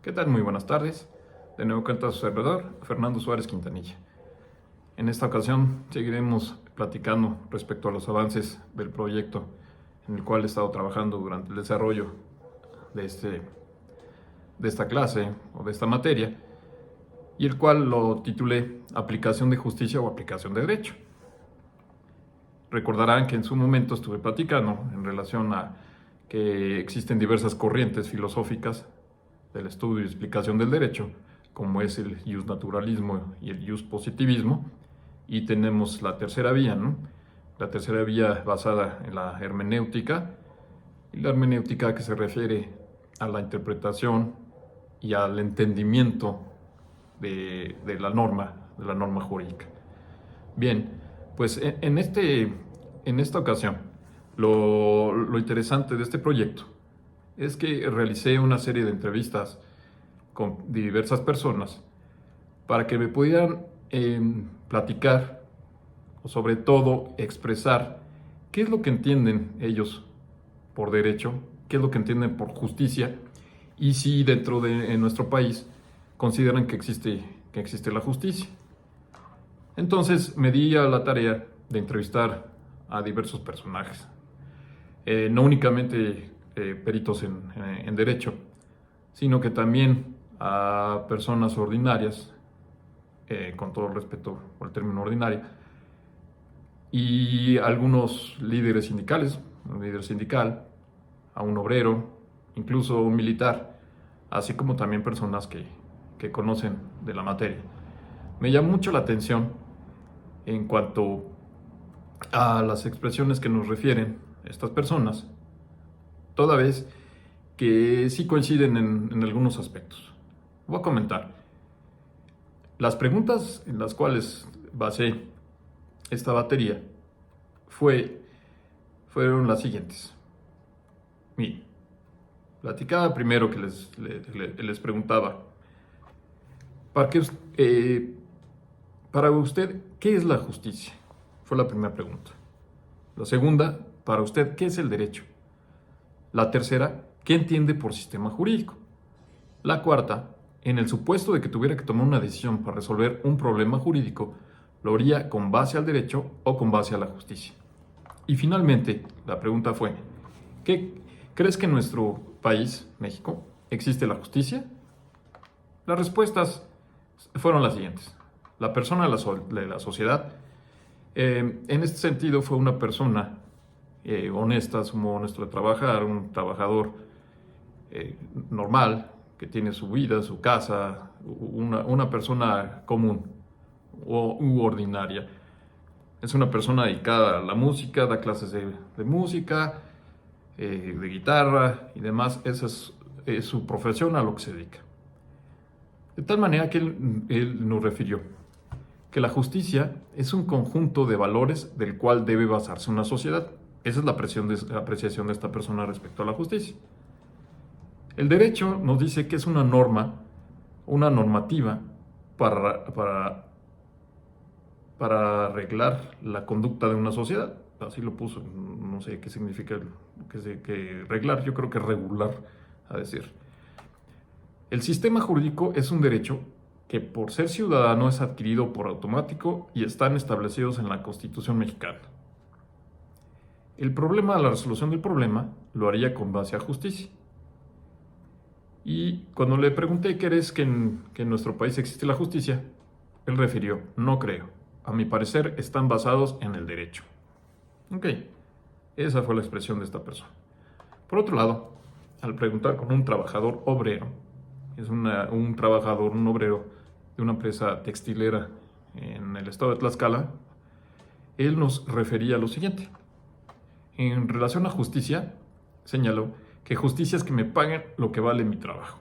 ¿Qué tal? Muy buenas tardes. De nuevo cuenta su servidor, Fernando Suárez Quintanilla. En esta ocasión seguiremos platicando respecto a los avances del proyecto en el cual he estado trabajando durante el desarrollo de, de esta clase o de esta materia, y el cual lo titulé Aplicación de Justicia o Aplicación de Derecho. Recordarán que en su momento estuve platicando en relación a que existen diversas corrientes filosóficas del estudio y explicación del derecho, como es el justnaturalismo y el justpositivismo, y tenemos la tercera vía, ¿no? La tercera vía basada en la hermenéutica, y la hermenéutica que se refiere a la interpretación y al entendimiento de la norma jurídica. Bien, pues en esta ocasión, lo interesante de este proyecto es que realicé una serie de entrevistas con diversas personas para que me pudieran platicar o sobre todo expresar qué es lo que entienden ellos por derecho, qué es lo que entienden por justicia y si dentro de nuestro país consideran que existe la justicia. Entonces me di a la tarea de entrevistar a diversos personajes, no únicamente peritos en derecho, sino que también a personas ordinarias, con todo el respeto por el término ordinario, y algunos líderes sindicales, un líder sindical, a un obrero, incluso un militar, así como también personas que conocen de la materia. Me llama mucho la atención en cuanto a las expresiones que nos refieren estas personas, toda vez que sí coinciden en algunos aspectos. Voy a comentar. Las preguntas en las cuales basé esta batería fueron las siguientes. Miren, platicaba primero que les preguntaba, para usted, ¿qué es la justicia? Fue la primera pregunta. La segunda, para usted, ¿qué es el derecho? La tercera, ¿qué entiende por sistema jurídico? La cuarta, en el supuesto de que tuviera que tomar una decisión para resolver un problema jurídico, ¿lo haría con base al derecho o con base a la justicia? Y finalmente, la pregunta fue, ¿crees que en nuestro país, México, existe la justicia? Las respuestas fueron las siguientes. La persona de la sociedad, en este sentido, fue una persona honesta, su modo honesto de trabajar, un trabajador normal, que tiene su vida, su casa, una persona común u ordinaria. Es una persona dedicada a la música, da clases de música, de guitarra y demás. Esa es su profesión, a lo que se dedica. De tal manera que él nos refirió que la justicia es un conjunto de valores del cual debe basarse una sociedad. Esa es la apreciación de esta persona respecto a la justicia. El derecho nos dice que es una normativa para arreglar la conducta de una sociedad. Así lo puso, no sé qué significa que reglar, yo creo que regular, a decir. El sistema jurídico es un derecho que por ser ciudadano es adquirido por automático y están establecidos en la Constitución mexicana. El problema, la resolución del problema, lo haría con base a justicia. Y cuando le pregunté, ¿crees que en nuestro país existe la justicia?, él refirió, no creo. A mi parecer están basados en el derecho. Ok, esa fue la expresión de esta persona. Por otro lado, al preguntar con un trabajador obrero, es un obrero de una empresa textilera en el estado de Tlaxcala, él nos refería a lo siguiente. En relación a justicia, señaló que justicia es que me paguen lo que vale mi trabajo.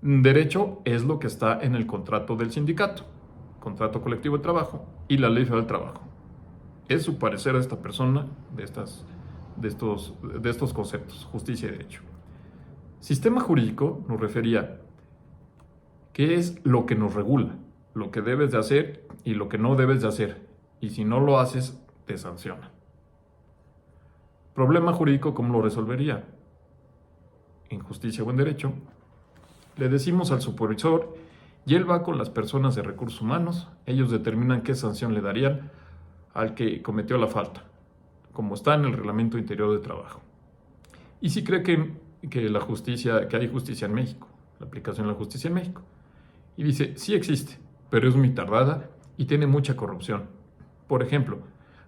Derecho es lo que está en el contrato del sindicato, contrato colectivo de trabajo y la ley federal del trabajo. Es su parecer a esta persona de estos conceptos, justicia y derecho. Sistema jurídico nos refería qué es lo que nos regula, lo que debes de hacer y lo que no debes de hacer, y si no lo haces, te sanciona. Problema jurídico, ¿cómo lo resolvería? En justicia o en derecho, Le decimos al supervisor y él va con las personas de recursos humanos. Ellos determinan qué sanción le darían al que cometió la falta, como está en el reglamento interior de trabajo. Y si cree que hay justicia en México, la aplicación de la justicia en México. Y dice, sí existe, pero es muy tardada y tiene mucha corrupción. Por ejemplo,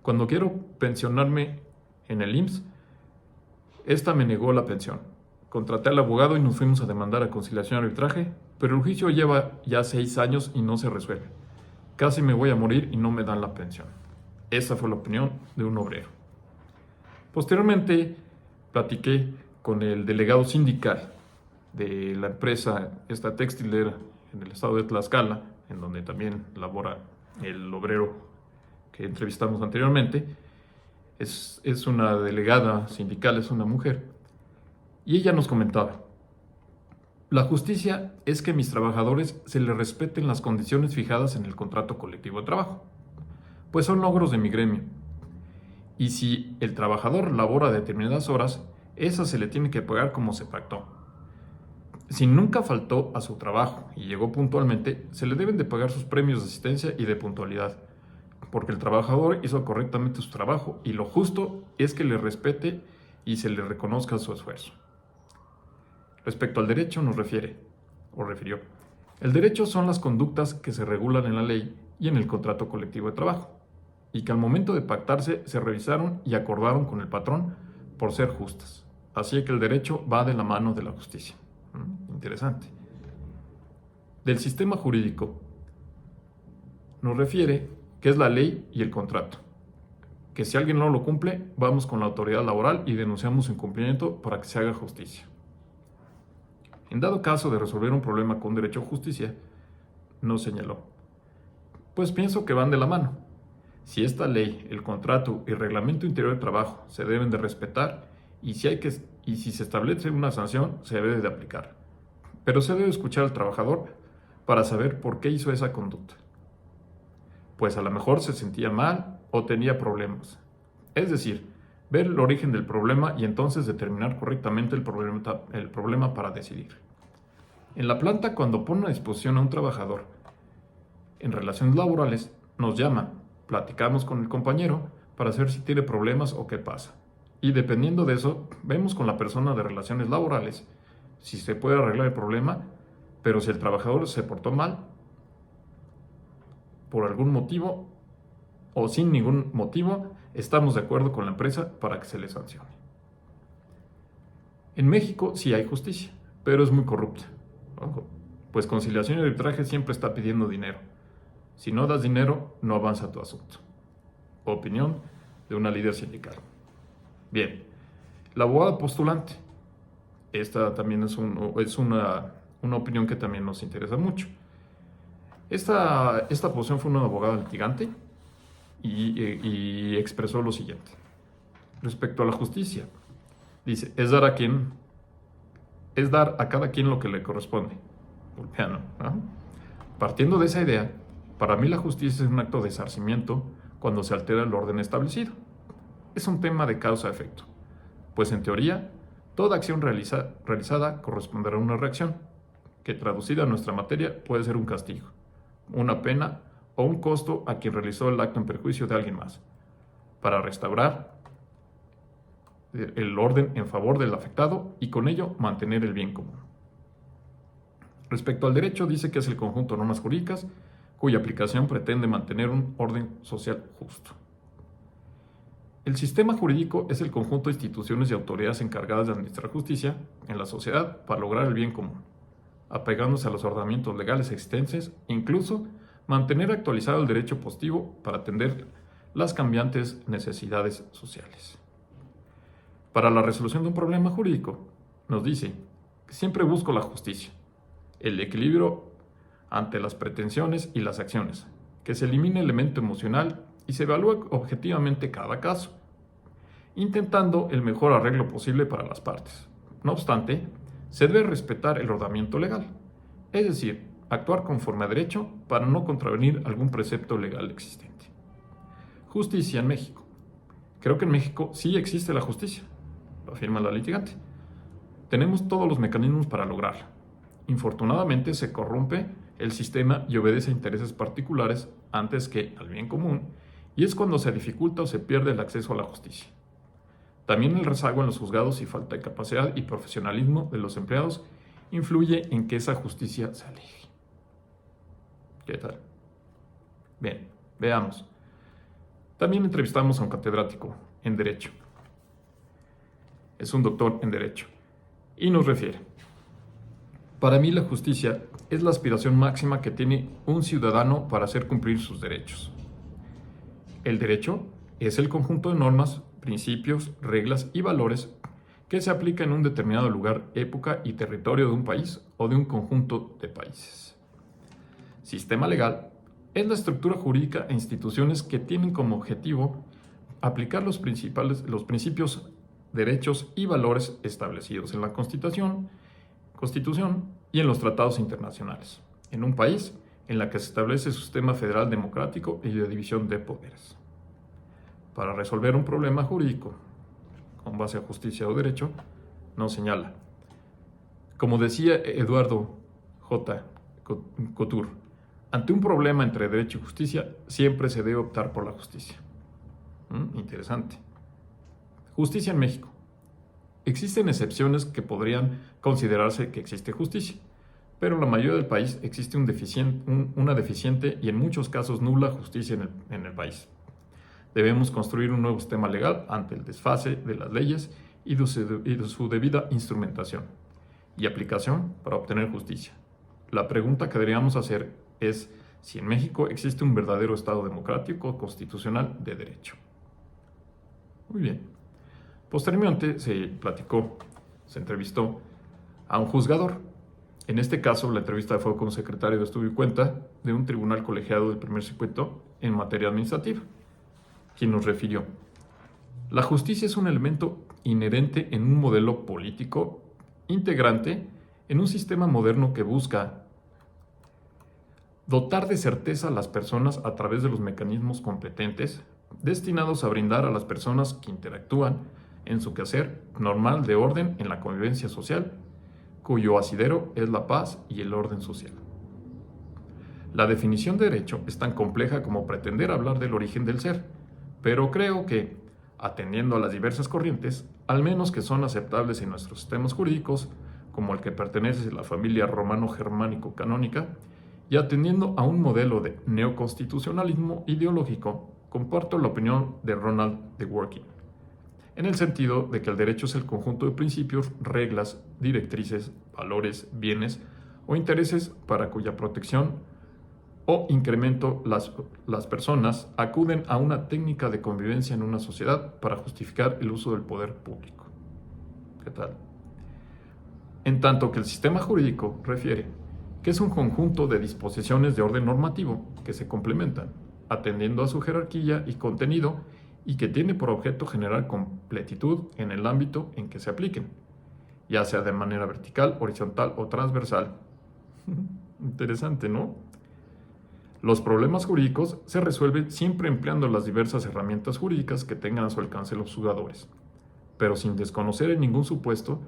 cuando quiero pensionarme en el IMSS, esta me negó la pensión. Contraté al abogado y nos fuimos a demandar a conciliación y arbitraje, pero el juicio lleva ya 6 años y no se resuelve. Casi me voy a morir y no me dan la pensión. Esa fue la opinión de un obrero. Posteriormente, platiqué con el delegado sindical de la empresa esta textilera en el estado de Tlaxcala, en donde también labora el obrero que entrevistamos anteriormente. Es una delegada sindical, es una mujer, y ella nos comentaba: la justicia es que a mis trabajadores se les respeten las condiciones fijadas en el contrato colectivo de trabajo, pues son logros de mi gremio, y si el trabajador labora determinadas horas, esas se le tiene que pagar como se pactó. Si nunca faltó a su trabajo y llegó puntualmente, se le deben de pagar sus premios de asistencia y de puntualidad, porque el trabajador hizo correctamente su trabajo y lo justo es que le respete y se le reconozca su esfuerzo. Respecto al derecho nos refirió. El derecho son las conductas que se regulan en la ley y en el contrato colectivo de trabajo, y que al momento de pactarse se revisaron y acordaron con el patrón por ser justas. Así que el derecho va de la mano de la justicia. Interesante. Del sistema jurídico nos refiere que es la ley y el contrato. Que si alguien no lo cumple, vamos con la autoridad laboral y denunciamos su incumplimiento para que se haga justicia. En dado caso de resolver un problema con derecho a justicia, nos señaló: pues pienso que van de la mano. Si esta ley, el contrato y el reglamento interior de trabajo se deben de respetar, y si se establece una sanción, se debe de aplicar. Pero se debe escuchar al trabajador para saber por qué hizo esa conducta. Pues a lo mejor se sentía mal o tenía problemas. Es decir, ver el origen del problema y entonces determinar correctamente el problema para decidir. En la planta, cuando pone a disposición a un trabajador en relaciones laborales, nos llaman, platicamos con el compañero para saber si tiene problemas o qué pasa. Y dependiendo de eso, vemos con la persona de relaciones laborales si se puede arreglar el problema, pero si el trabajador se portó mal, por algún motivo o sin ningún motivo, estamos de acuerdo con la empresa para que se le sancione. En México sí hay justicia, pero es muy corrupta. Ojo, pues conciliación y arbitraje siempre está pidiendo dinero. Si no das dinero, no avanza tu asunto. Opinión de una líder sindical. Bien, la abogada postulante. Esta también es una opinión que también nos interesa mucho. Esta posición fue una abogada litigante y expresó lo siguiente. Respecto a la justicia, dice, es dar a cada quien lo que le corresponde. ¿No? Partiendo de esa idea, para mí la justicia es un acto de resarcimiento cuando se altera el orden establecido. Es un tema de causa-efecto, pues en teoría, toda acción realizada corresponderá a una reacción, que traducida a nuestra materia puede ser un castigo, una pena o un costo a quien realizó el acto en perjuicio de alguien más, para restaurar el orden en favor del afectado y con ello mantener el bien común. Respecto al derecho, dice que es el conjunto de normas jurídicas cuya aplicación pretende mantener un orden social justo. El sistema jurídico es el conjunto de instituciones y autoridades encargadas de administrar justicia en la sociedad para lograr el bien común, apegándose a los ordenamientos legales existentes e incluso mantener actualizado el derecho positivo para atender las cambiantes necesidades sociales. Para la resolución de un problema jurídico, nos dice que siempre busco la justicia, el equilibrio ante las pretensiones y las acciones, que se elimine el elemento emocional y se evalúe objetivamente cada caso, intentando el mejor arreglo posible para las partes. No obstante, se debe respetar el ordenamiento legal, es decir, actuar conforme a derecho para no contravenir algún precepto legal existente. Justicia en México. Creo que en México sí existe la justicia, lo afirma la litigante. Tenemos todos los mecanismos para lograrla. Infortunadamente se corrompe el sistema y obedece a intereses particulares antes que al bien común, y es cuando se dificulta o se pierde el acceso a la justicia. También el rezago en los juzgados y falta de capacidad y profesionalismo de los empleados influye en que esa justicia se aleje. ¿Qué tal? Bien, veamos. También entrevistamos a un catedrático en Derecho. Es un doctor en Derecho. Y nos refiere: para mí la justicia es la aspiración máxima que tiene un ciudadano para hacer cumplir sus derechos. El derecho es el conjunto de normas, principios, reglas y valores que se aplica en un determinado lugar, época y territorio de un país o de un conjunto de países. Sistema legal es la estructura jurídica e instituciones que tienen como objetivo aplicar los principios, derechos y valores establecidos en la Constitución y en los tratados internacionales, en un país en la que se establece su sistema federal democrático y de división de poderes. Para resolver un problema jurídico con base a justicia o derecho, nos señala: como decía Eduardo J. Couture, ante un problema entre derecho y justicia, siempre se debe optar por la justicia. Interesante. Justicia en México. Existen excepciones que podrían considerarse que existe justicia, pero en la mayoría del país existe una deficiente y en muchos casos nula justicia en el país. Debemos construir un nuevo sistema legal ante el desfase de las leyes y de su debida instrumentación y aplicación para obtener justicia. La pregunta que deberíamos hacer es si en México existe un verdadero Estado democrático constitucional de derecho. Muy bien. Posteriormente se entrevistó a un juzgador. En este caso, la entrevista fue con un secretario de estudio y cuenta de un tribunal colegiado del primer circuito en materia administrativa, quien nos refirió: la justicia es un elemento inherente en un modelo político integrante en un sistema moderno que busca dotar de certeza a las personas a través de los mecanismos competentes destinados a brindar a las personas que interactúan en su quehacer normal de orden en la convivencia social, cuyo asidero es la paz y el orden social. La definición de derecho es tan compleja como pretender hablar del origen del ser, pero creo que, atendiendo a las diversas corrientes, al menos que son aceptables en nuestros sistemas jurídicos, como el que pertenece a la familia romano-germánico-canónica, y atendiendo a un modelo de neoconstitucionalismo ideológico, comparto la opinión de Ronald Dworkin, en el sentido de que el derecho es el conjunto de principios, reglas, directrices, valores, bienes o intereses para cuya protección o incremento las personas acuden a una técnica de convivencia en una sociedad para justificar el uso del poder público. ¿Qué tal? En tanto que el sistema jurídico refiere que es un conjunto de disposiciones de orden normativo que se complementan, atendiendo a su jerarquía y contenido, y que tiene por objeto generar completitud en el ámbito en que se apliquen, ya sea de manera vertical, horizontal o transversal. Interesante, ¿no? Los problemas jurídicos se resuelven siempre empleando las diversas herramientas jurídicas que tengan a su alcance los juzgadores, pero sin desconocer en ningún supuesto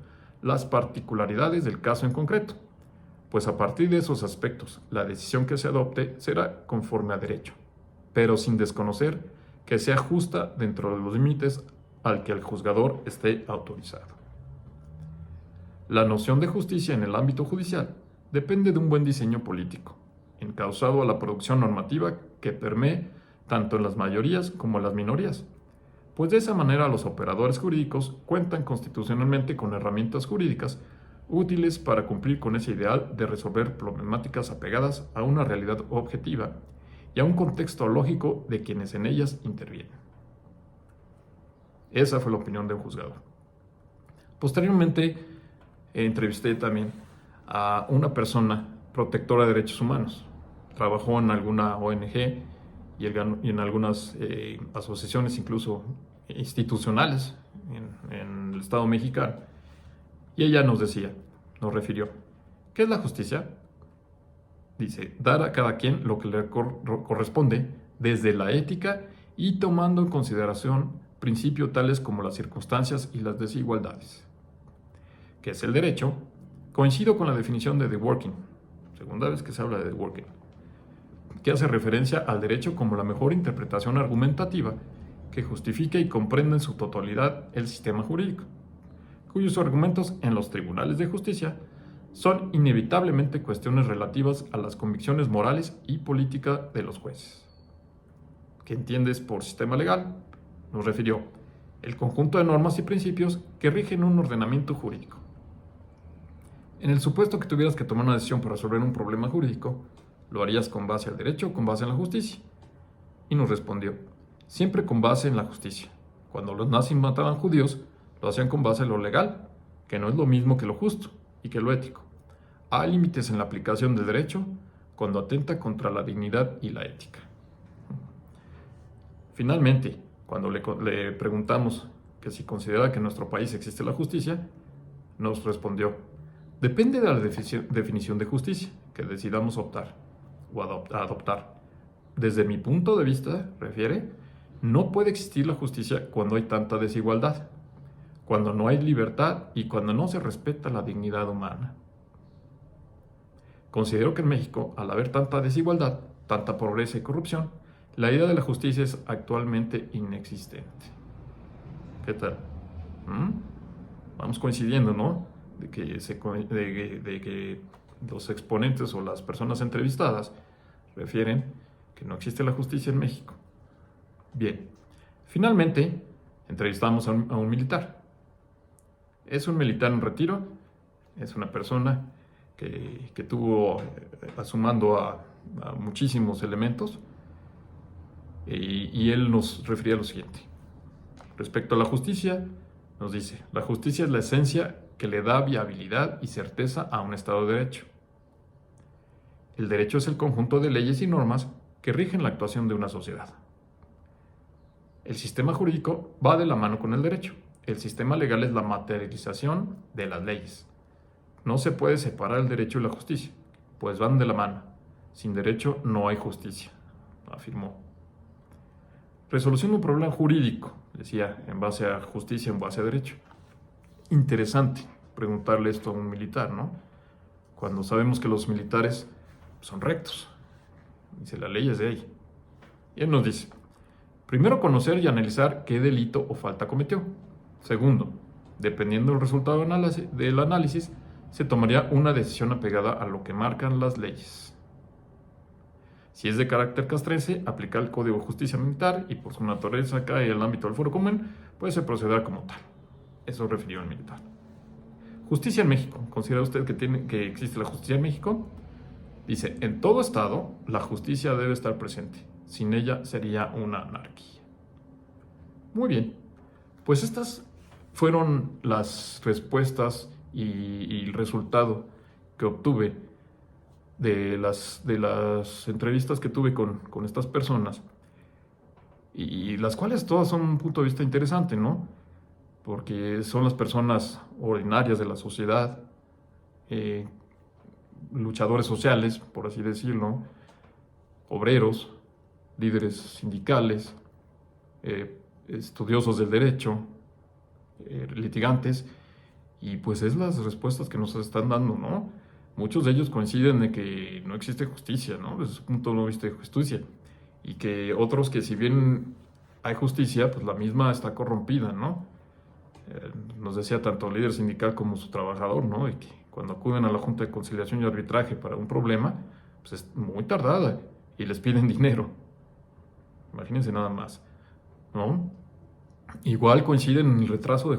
las particularidades del caso en concreto, pues a partir de esos aspectos la decisión que se adopte será conforme a derecho, pero sin desconocer que sea justa dentro de los límites al que el juzgador esté autorizado. La noción de justicia en el ámbito judicial depende de un buen diseño político, encauzado a la producción normativa que permee tanto en las mayorías como en las minorías, pues de esa manera los operadores jurídicos cuentan constitucionalmente con herramientas jurídicas útiles para cumplir con ese ideal de resolver problemáticas apegadas a una realidad objetiva y a un contexto lógico de quienes en ellas intervienen. Esa fue la opinión de un juzgador. Posteriormente, entrevisté también a una persona protectora de derechos humanos. Trabajó en alguna ONG y en algunas asociaciones, incluso institucionales, en el Estado mexicano. Y ella nos refirió: ¿qué es la justicia? Dice: dar a cada quien lo que le corresponde desde la ética y tomando en consideración principios tales como las circunstancias y las desigualdades. ¿Qué es el derecho? Coincido con la definición de The Working, segunda vez que se habla de The Working, que hace referencia al derecho como la mejor interpretación argumentativa que justifica y comprende en su totalidad el sistema jurídico, cuyos argumentos en los tribunales de justicia son inevitablemente cuestiones relativas a las convicciones morales y políticas de los jueces. ¿Qué entiendes por sistema legal? Nos refirió el conjunto de normas y principios que rigen un ordenamiento jurídico. En el supuesto que tuvieras que tomar una decisión para resolver un problema jurídico, ¿lo harías con base al derecho o con base en la justicia? Y nos respondió, siempre con base en la justicia. Cuando los nazis mataban judíos, lo hacían con base en lo legal, que no es lo mismo que lo justo y que lo ético. Hay límites en la aplicación del derecho cuando atenta contra la dignidad y la ética. Finalmente, cuando le preguntamos que si considera que en nuestro país existe la justicia, nos respondió, depende de la definición de justicia que decidamos optar o adoptar. Desde mi punto de vista, refiere, no puede existir la justicia cuando hay tanta desigualdad, cuando no hay libertad y cuando no se respeta la dignidad humana. Considero que en México, al haber tanta desigualdad, tanta pobreza y corrupción, la idea de la justicia es actualmente inexistente. ¿Qué tal? Vamos coincidiendo, ¿no? De que los exponentes o las personas entrevistadas refieren que no existe la justicia en México. Bien, finalmente entrevistamos a un militar. Es un militar en retiro, es una persona que tuvo sumando a muchísimos elementos y él nos refería a lo siguiente. Respecto a la justicia, nos dice, la justicia es la esencia que le da viabilidad y certeza a un Estado de Derecho. El derecho es el conjunto de leyes y normas que rigen la actuación de una sociedad. El sistema jurídico va de la mano con el derecho. El sistema legal es la materialización de las leyes. No se puede separar el derecho y la justicia, pues van de la mano. Sin derecho no hay justicia, afirmó. Resolución de un problema jurídico, decía, en base a justicia, en base a derecho. Interesante preguntarle esto a un militar, ¿no? Cuando sabemos que los militares son rectos. Dice, la ley es de ahí. Y él nos dice, primero conocer y analizar qué delito o falta cometió. Segundo, dependiendo del resultado del análisis, se tomaría una decisión apegada a lo que marcan las leyes. Si es de carácter castrense, aplicar el Código de Justicia Militar y por su naturaleza cae en el ámbito del foro común, pues se procederá como tal. Eso refirió el militar. Justicia en México. ¿Considera usted que existe la justicia en México? Dice, en todo estado, la justicia debe estar presente. Sin ella sería una anarquía. Muy bien. Pues estas fueron las respuestas y el resultado que obtuve de las entrevistas que tuve con estas personas, y las cuales todas son un punto de vista interesante, ¿no? Porque son las personas ordinarias de la sociedad, luchadores sociales, por así decirlo, obreros, líderes sindicales, estudiosos del derecho, litigantes, y pues es las respuestas que nos están dando, ¿no? Muchos de ellos coinciden de que no existe justicia, ¿no? Desde su punto de vista de justicia. Y que otros que si bien hay justicia, pues la misma está corrompida, ¿no? Nos decía tanto el líder sindical como su trabajador, ¿no? Y que cuando acuden a la Junta de Conciliación y Arbitraje para un problema, pues es muy tardada y les piden dinero. Imagínense nada más, ¿no? Igual coinciden en el retardo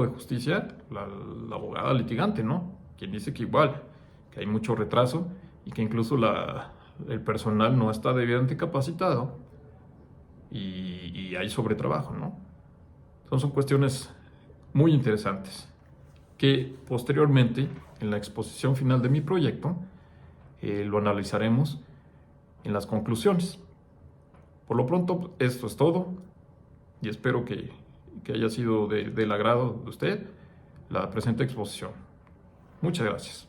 de justicia la abogada litigante, ¿no? Quien dice que igual, que hay mucho retraso y que incluso el personal no está debidamente capacitado y hay sobretrabajo, ¿no? Son cuestiones muy interesantes que posteriormente, en la exposición final de mi proyecto, lo analizaremos en las conclusiones. Por lo pronto, esto es todo y espero que haya sido del agrado de usted la presente exposición. Muchas gracias.